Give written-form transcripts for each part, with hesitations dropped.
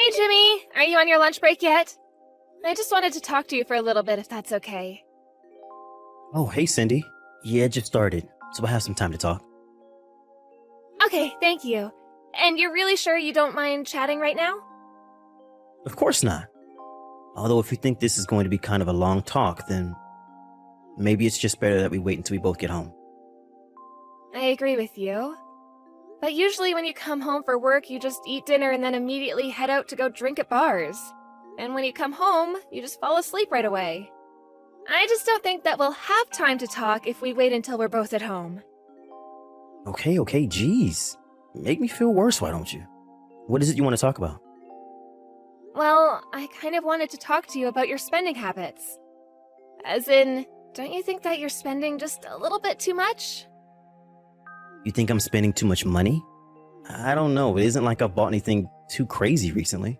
Hey, Jimmy! Are you on your lunch break yet? I just wanted to talk to you for a little bit, if that's okay. Oh, hey, Cindy. Yeah, just started, so I have some time to talk. Okay, thank you. And you're really sure you don't mind chatting right now? Of course not. Although if you think this is going to be kind of a long talk, then maybe it's just better that we wait until we both get home. I agree with you. But usually when you come home for work, you just eat dinner and then immediately head out to go drink at bars. And when you come home, you just fall asleep right away. I just don't think that we'll have time to talk if we wait until we're both at home. Okay, geez. Make me feel worse, why don't you? What is it you want to talk about? Well, I kind of wanted to talk to you about your spending habits. As in, don't you think that you're spending just a little bit too much? You think I'm spending too much money? I don't know. It isn't like I've bought anything too crazy recently.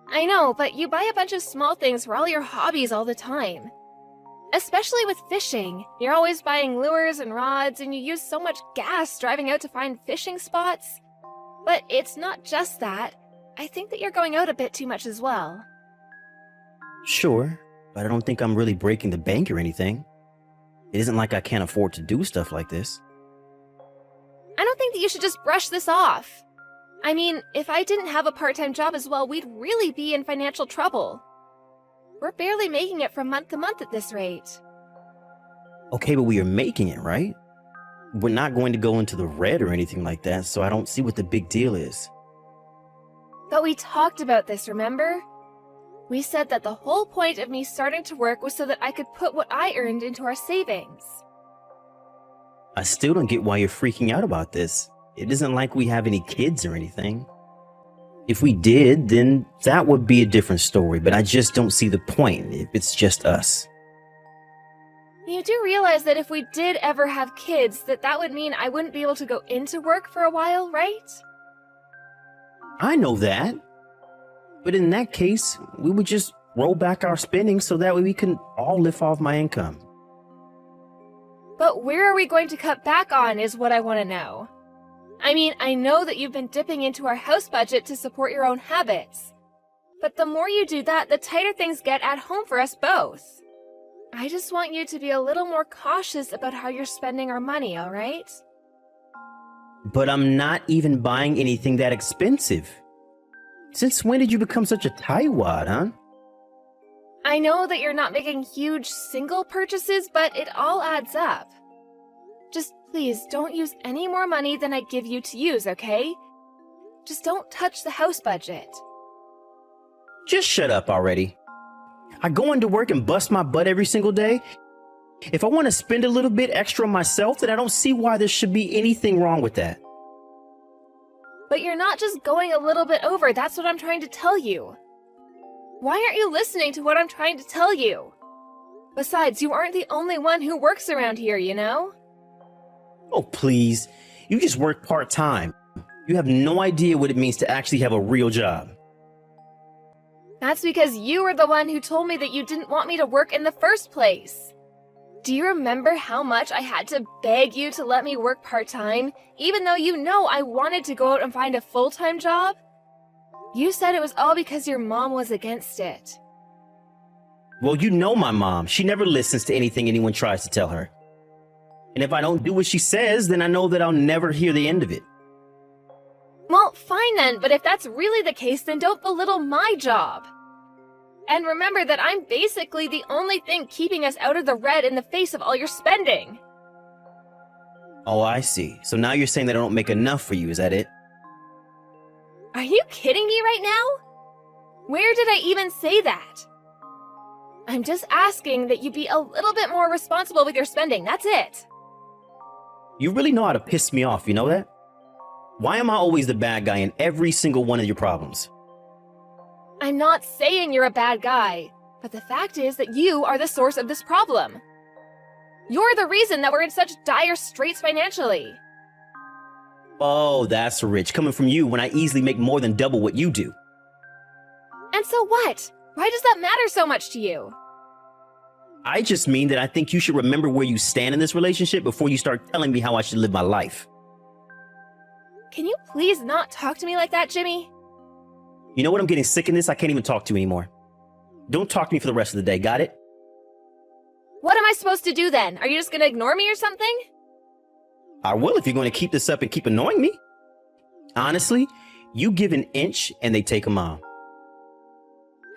I know, but you buy a bunch of small things for all your hobbies all the time. Especially with fishing. You're always buying lures and rods, and you use so much gas driving out to find fishing spots. But it's not just that. I think that you're going out a bit too much as well. Sure, but I don't think I'm really breaking the bank or anything. It isn't like I can't afford to do stuff like this. I don't think that you should just brush this off. I mean, if I didn't have a part-time job as well, we'd really be in financial trouble. We're barely making it from month to month at this rate. Okay, but we are making it, right? We're not going to go into the red or anything like that, so I don't see what the big deal is. But we talked about this, remember? We said that the whole point of me starting to work was so that I could put what I earned into our savings. I still don't get why you're freaking out about this. It isn't like we have any kids or anything. If we did, then that would be a different story, but I just don't see the point if it's just us. You do realize that if we did ever have kids, that would mean I wouldn't be able to go into work for a while, right? I know that. But in that case, we would just roll back our spending so that way we can all live off my income. But where are we going to cut back on is what I want to know. I mean, I know that you've been dipping into our house budget to support your own habits. But the more you do that, the tighter things get at home for us both. I just want you to be a little more cautious about how you're spending our money, all right? But I'm not even buying anything that expensive. Since when did you become such a tightwad, huh? I know that you're not making huge single purchases, but it all adds up. Just please don't use any more money than I give you to use, okay? Just don't touch the house budget. Just shut up already. I go into work and bust my butt every single day. If I want to spend a little bit extra on myself, then I don't see why there should be anything wrong with that. But you're not just going a little bit over, that's what I'm trying to tell you. Why aren't you listening to what I'm trying to tell you? Besides, you aren't the only one who works around here, you know? Oh, please. You just work part-time. You have no idea what it means to actually have a real job. That's because you were the one who told me that you didn't want me to work in the first place. Do you remember how much I had to beg you to let me work part-time, even though you know I wanted to go out and find a full-time job? You said it was all because your mom was against it. Well, you know my mom. She never listens to anything anyone tries to tell her. And if I don't do what she says, then I know that I'll never hear the end of it. Well, fine then, but if that's really the case, then don't belittle my job. And remember that I'm basically the only thing keeping us out of the red in the face of all your spending. Oh, I see. So now you're saying that I don't make enough for you, is that it? Are you kidding me right now? Where did I even say that? I'm just asking that you be a little bit more responsible with your spending, that's it. You really know how to piss me off, you know that? Why am I always the bad guy in every single one of your problems? I'm not saying you're a bad guy, but the fact is that you are the source of this problem. You're the reason that we're in such dire straits financially. Oh, that's rich coming from you when I easily make more than double what you do. And so what? Why does that matter so much to you? I just mean that I think you should remember where you stand in this relationship before you start telling me how I should live my life. Can you please not talk to me like that, Jimmy? You know what? I'm getting sick of this. I can't even talk to you anymore. Don't talk to me for the rest of the day, got it? What am I supposed to do then? Are you just gonna ignore me or something? I will if you're going to keep this up and keep annoying me. Honestly, you give an inch and they take a mile.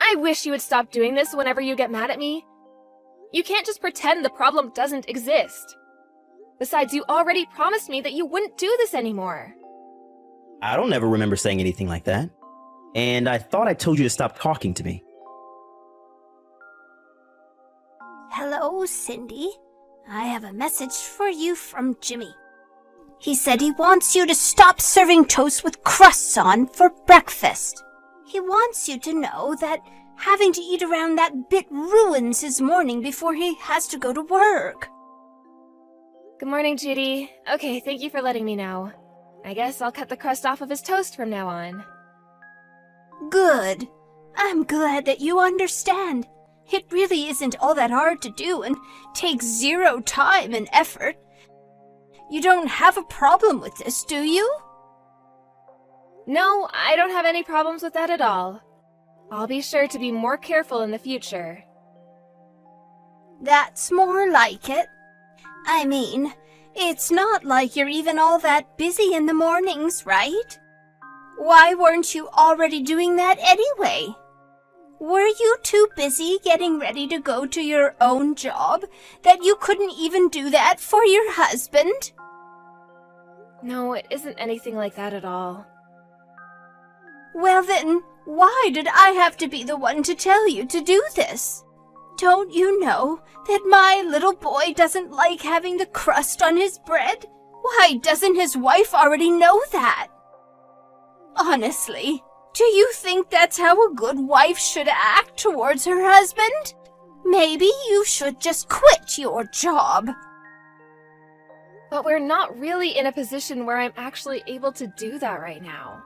I wish you would stop doing this whenever you get mad at me. You can't just pretend the problem doesn't exist. Besides, you already promised me that you wouldn't do this anymore. I don't ever remember saying anything like that. And I thought I told you to stop talking to me. Hello, Cindy. I have a message for you from Jimmy. He said he wants you to stop serving toast with crusts on for breakfast. He wants you to know that having to eat around that bit ruins his morning before he has to go to work. Good morning, Judy. Okay, thank you for letting me know. I guess I'll cut the crust off of his toast from now on. Good. I'm glad that you understand. It really isn't all that hard to do and takes zero time and effort. You don't have a problem with this, do you? No, I don't have any problems with that at all. I'll be sure to be more careful in the future. That's more like it. I mean, it's not like you're even all that busy in the mornings, right? Why weren't you already doing that anyway? Were you too busy getting ready to go to your own job that you couldn't even do that for your husband? No, it isn't anything like that at all. Well then, why did I have to be the one to tell you to do this? Don't you know that my little boy doesn't like having the crust on his bread? Why doesn't his wife already know that? Honestly, do you think that's how a good wife should act towards her husband? Maybe you should just quit your job. But we're not really in a position where I'm actually able to do that right now.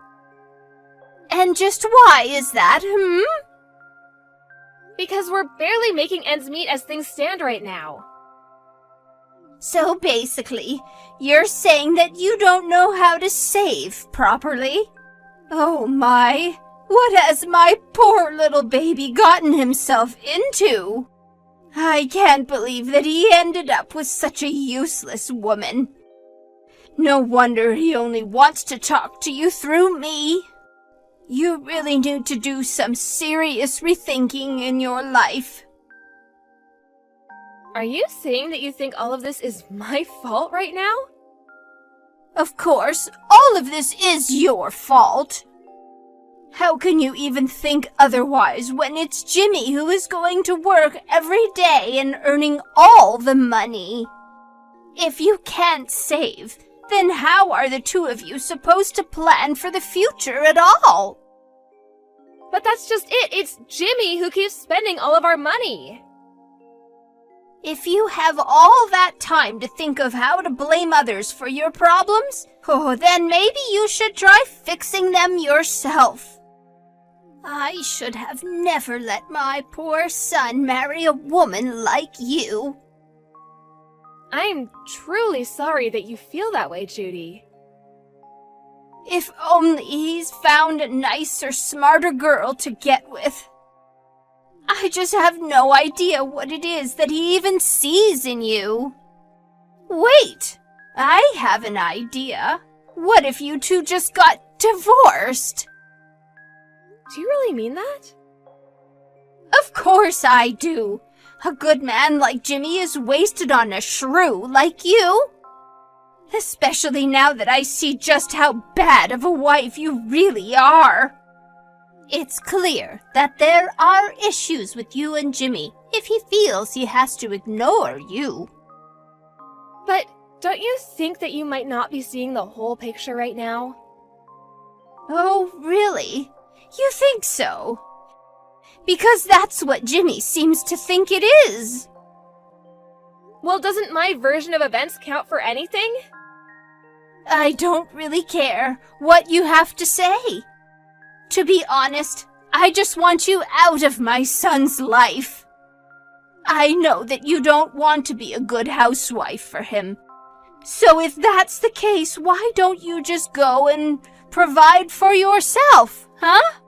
And just why is that, Because we're barely making ends meet as things stand right now. So basically, you're saying that you don't know how to save properly? Oh my, what has my poor little baby gotten himself into? I can't believe that he ended up with such a useless woman. No wonder he only wants to talk to you through me. You really need to do some serious rethinking in your life. Are you saying that you think all of this is my fault right now? Of course, all of this is your fault. How can you even think otherwise when it's Jimmy who is going to work every day and earning all the money? If you can't save, then how are the two of you supposed to plan for the future at all? But that's just it. It's Jimmy who keeps spending all of our money. If you have all that time to think of how to blame others for your problems, then maybe you should try fixing them yourself. I should have never let my poor son marry a woman like you. I'm truly sorry that you feel that way, Judy. If only he's found a nicer, smarter girl to get with. I just have no idea what it is that he even sees in you. Wait, I have an idea. What if you two just got divorced? Do you really mean that? Of course I do. A good man like Jimmy is wasted on a shrew like you. Especially now that I see just how bad of a wife you really are. It's clear that there are issues with you and Jimmy if he feels he has to ignore you. But don't you think that you might not be seeing the whole picture right now? Oh, really? You think so? Because that's what Jimmy seems to think it is. Well, doesn't my version of events count for anything? I don't really care what you have to say. To be honest, I just want you out of my son's life. I know that you don't want to be a good housewife for him. So if that's the case, why don't you just go and provide for yourself, huh?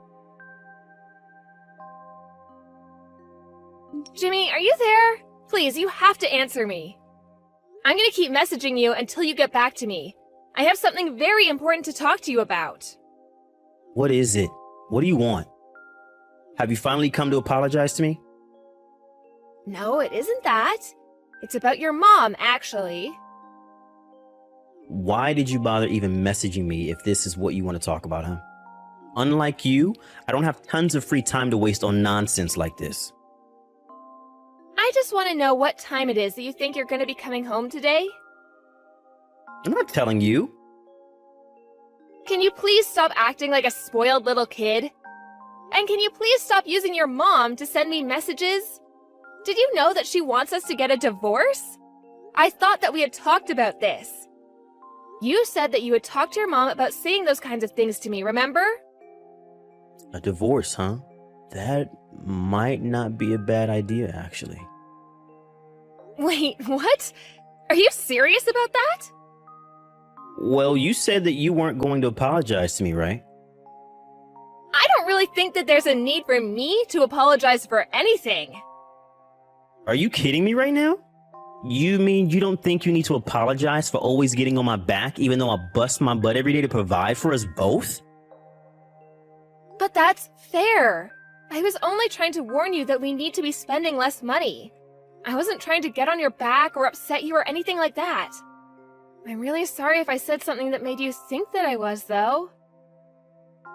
Jimmy, are you there? Please, you have to answer me. I'm gonna keep messaging you until you get back to me. I have something very important to talk to you about. What is it? What do you want? Have you finally come to apologize to me? No, it isn't that. It's about your mom, actually. Why did you bother even messaging me if this is what you want to talk about, huh? Unlike you, I don't have tons of free time to waste on nonsense like this. I just want to know what time it is that you think you're going to be coming home today. I'm not telling you. Can you please stop acting like a spoiled little kid? And can you please stop using your mom to send me messages? Did you know that she wants us to get a divorce? I thought that we had talked about this. You said that you would talk to your mom about saying those kinds of things to me, remember? A divorce, huh? That might not be a bad idea, actually. Wait, what? Are you serious about that? Well, you said that you weren't going to apologize to me, right? I don't really think that there's a need for me to apologize for anything. Are you kidding me right now? You mean you don't think you need to apologize for always getting on my back even though I bust my butt every day to provide for us both? But that's fair. I was only trying to warn you that we need to be spending less money. I wasn't trying to get on your back or upset you or anything like that. I'm really sorry if I said something that made you think that I was, though.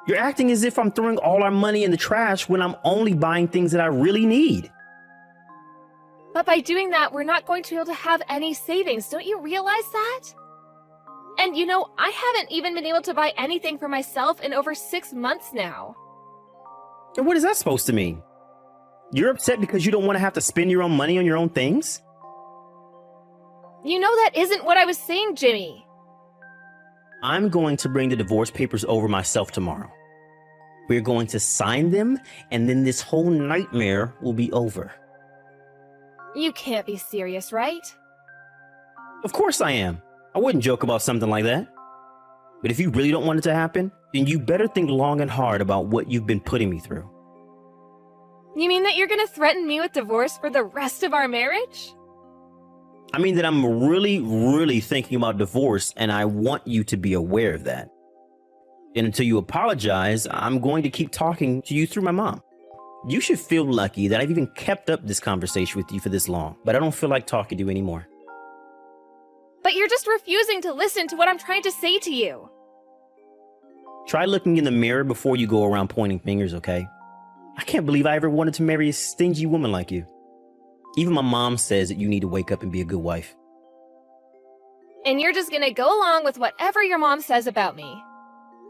You're acting as if I'm throwing all our money in the trash when I'm only buying things that I really need. But by doing that, we're not going to be able to have any savings. Don't you realize that? And you know, I haven't even been able to buy anything for myself in over 6 months now. And what is that supposed to mean? You're upset because you don't want to have to spend your own money on your own things? You know that isn't what I was saying, Jimmy. I'm going to bring the divorce papers over myself tomorrow. We're going to sign them, and then this whole nightmare will be over. You can't be serious, right? Of course I am. I wouldn't joke about something like that. But if you really don't want it to happen, then you better think long and hard about what you've been putting me through. You mean that you're gonna threaten me with divorce for the rest of our marriage? I mean that I'm really thinking about divorce, and I want you to be aware of that. And until you apologize, I'm going to keep talking to you through my mom. You should feel lucky that I've even kept up this conversation with you for this long, but I don't feel like talking to you anymore. But you're just refusing to listen to what I'm trying to say to you. Try looking in the mirror before you go around pointing fingers, okay? I can't believe I ever wanted to marry a stingy woman like you. Even my mom says that you need to wake up and be a good wife. And you're just gonna go along with whatever your mom says about me.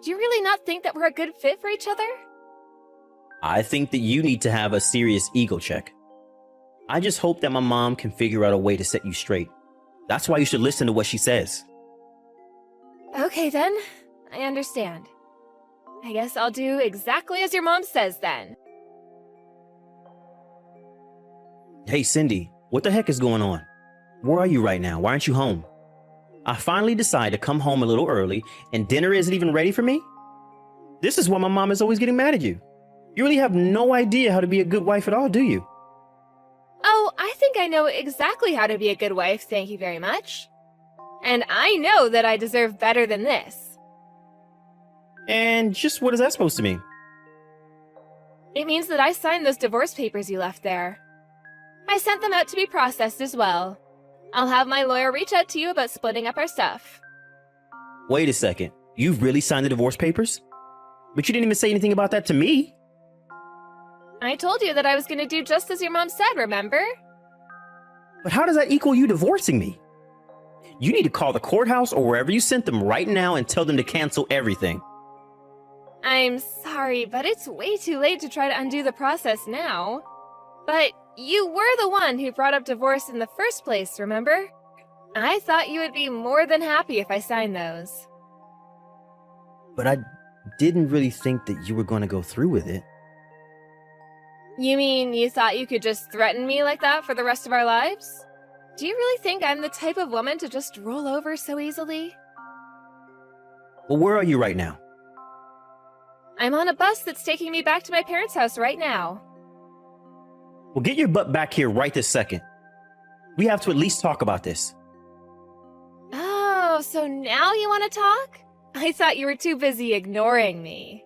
Do you really not think that we're a good fit for each other? I think that you need to have a serious ego check. I just hope that my mom can figure out a way to set you straight. That's why you should listen to what she says. Okay then, I understand. I guess I'll do exactly as your mom says then. Hey Cindy, what the heck is going on? Where are you right now? Why aren't you home? I finally decided to come home a little early and dinner isn't even ready for me? This is why my mom is always getting mad at you. You really have no idea how to be a good wife at all, do you? Oh, I think I know exactly how to be a good wife, thank you very much. And I know that I deserve better than this. And just what is that supposed to mean? It means that I signed those divorce papers you left there. I sent them out to be processed as well. I'll have my lawyer reach out to you about splitting up our stuff. Wait a second. You really signed the divorce papers? But you didn't even say anything about that to me. I told you that I was going to do just as your mom said, remember? But how does that equal you divorcing me? You need to call the courthouse or wherever you sent them right now and tell them to cancel everything. I'm sorry, but it's way too late to try to undo the process now. But you were the one who brought up divorce in the first place, remember? I thought you would be more than happy if I signed those. But I didn't really think that you were going to go through with it. You mean you thought you could just threaten me like that for the rest of our lives? Do you really think I'm the type of woman to just roll over so easily? Well, where are you right now? I'm on a bus that's taking me back to my parents' house right now. Well, get your butt back here right this second. We have to at least talk about this. Oh, so now you want to talk? I thought you were too busy ignoring me.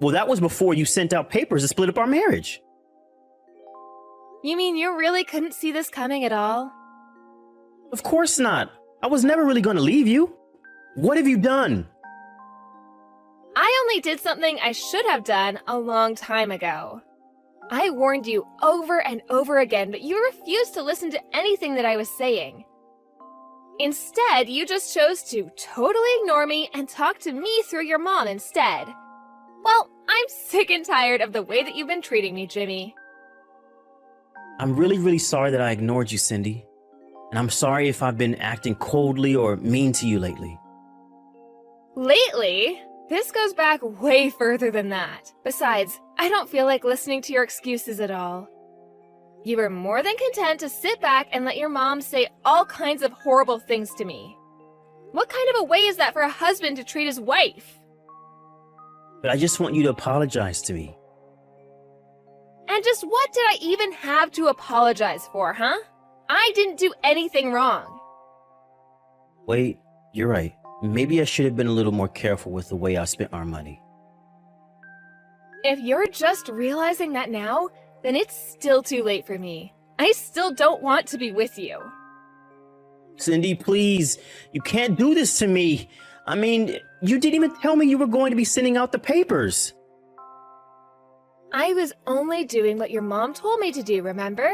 Well, that was before you sent out papers to split up our marriage. You mean you really couldn't see this coming at all? Of course not. I was never really going to leave you. What have you done? I only did something I should have done a long time ago. I warned you over and over again, but you refused to listen to anything that I was saying. Instead, you just chose to totally ignore me and talk to me through your mom instead. Well, I'm sick and tired of the way that you've been treating me, Jimmy. I'm really sorry that I ignored you, Cindy. And I'm sorry if I've been acting coldly or mean to you lately. Lately? This goes back way further than that. Besides, I don't feel like listening to your excuses at all. You were more than content to sit back and let your mom say all kinds of horrible things to me. What kind of a way is that for a husband to treat his wife? But I just want you to apologize to me. And just what did I even have to apologize for, huh? I didn't do anything wrong. Wait, you're right. Maybe I should have been a little more careful with the way I spent our money. If you're just realizing that now, then it's still too late for me. I still don't want to be with you. Cindy, please. You can't do this to me. I mean, you didn't even tell me you were going to be sending out the papers. I was only doing what your mom told me to do, remember?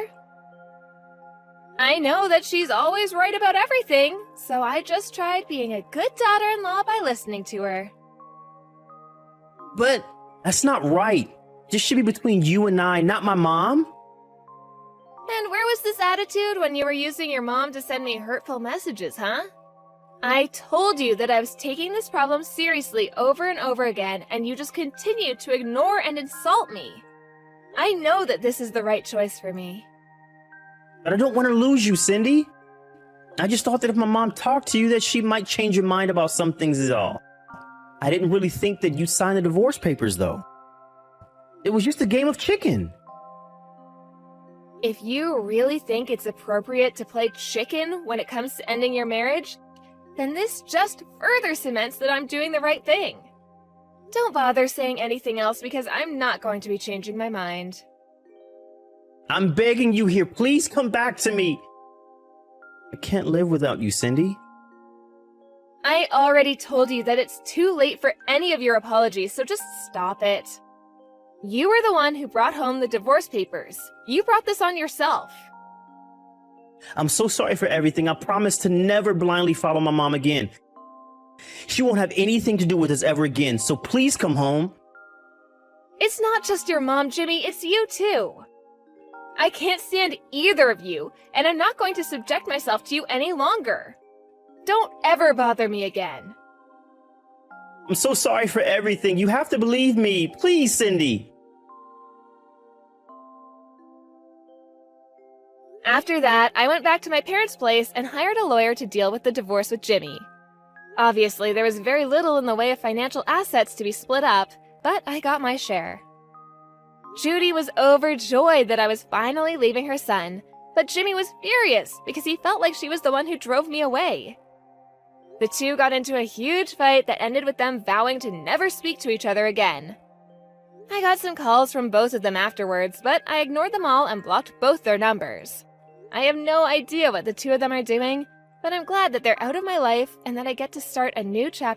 I know that she's always right about everything, so I just tried being a good daughter-in-law by listening to her. But that's not right. This should be between you and I, not my mom. And where was this attitude when you were using your mom to send me hurtful messages, huh? I told you that I was taking this problem seriously over and over again, and you just continued to ignore and insult me. I know that this is the right choice for me. But I don't want to lose you, Cindy. I just thought that if my mom talked to you that she might change your mind about some things is all. I didn't really think that you'd sign the divorce papers, though. It was just a game of chicken. If you really think it's appropriate to play chicken when it comes to ending your marriage, then this just further cements that I'm doing the right thing. Don't bother saying anything else because I'm not going to be changing my mind. I'm begging you here, please come back to me. I can't live without you, Cindy. I already told you that it's too late for any of your apologies, so just stop it. You were the one who brought home the divorce papers. You brought this on yourself. I'm so sorry for everything. I promise to never blindly follow my mom again. She won't have anything to do with us ever again, so please come home. It's not just your mom, Jimmy, it's you too. I can't stand either of you, and I'm not going to subject myself to you any longer. Don't ever bother me again. I'm so sorry for everything. You have to believe me. Please, Cindy. After that, I went back to my parents' place and hired a lawyer to deal with the divorce with Jimmy. Obviously, there was very little in the way of financial assets to be split up, but I got my share. Judy was overjoyed that I was finally leaving her son, but Jimmy was furious because he felt like she was the one who drove me away. The two got into a huge fight that ended with them vowing to never speak to each other again. I got some calls from both of them afterwards, but I ignored them all and blocked both their numbers. I have no idea what the two of them are doing, but I'm glad that they're out of my life and that I get to start a new chapter.